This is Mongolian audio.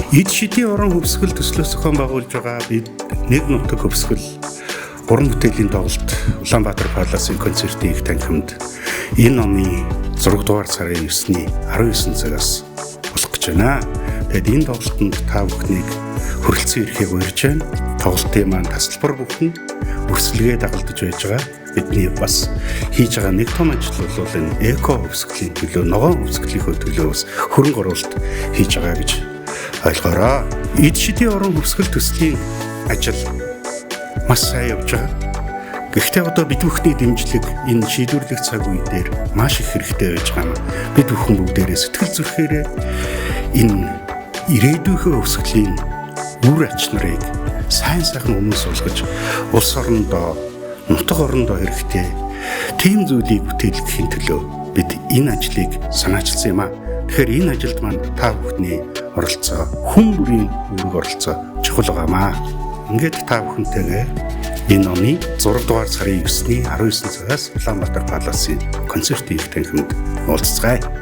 Эд шидийн уран хөвсгөл төслөөс зохион байгуулж байгаа бид нэг нутаг хөвсгөл уран бүтээлийн тоглолт Улаанбаатар Паласын концертын их танхимд энэ оны 6 дугаар сарын 9-ний 19 цагаас болох гэж байна. Тэгэд энэ тоглолтод та бүхнийг хүрэлцэн ирэхийг урьж байна. Тоглолтын маань тасалбар бүхэн өрсөлдөө дагалдаж байж байгаа. Бидний бас хийж байгаа нэг том ажил бол энэ эко хөвсгөлийн төлөө, ногоон хөвсгөлийнхөө төлөө бас хөрөнгө оруулалт хийж байгаа гэж ойлгоорой. Эд шидийн уран хөвсгөл төслийн ажил маш сайн явж байгаа. Гэхдээ одоо бид бүхний дэмжлэг энэ шийдвэрлэх цаг үе дээр маш их хэрэгтэй байж байгаа юм. Бид бүхэн бүгдээрээ сэтгэл зүрхээрээ энэ ирээдүйнхөө хөвсгөлийн үр ач нарыг сайн хүмүүс уулгаж улс орондоо, нутаг орондоо хэрэгтэй тийм зүйлийг бүтээхийн төлөө бид энэ ажлыг санаачилсан юм а. Тэгэхээр энэ ажилд маань та бүхний оролцоо, хүн бүрийн үүрэг оролцоо чухал байгаамаа. Ингээд та бүхэнтэйгээ энэ оны 6 дугаар сарын 9-ний 19 цагаас Улаанбаатар Паласын концертын их танхимд уулзцгаая.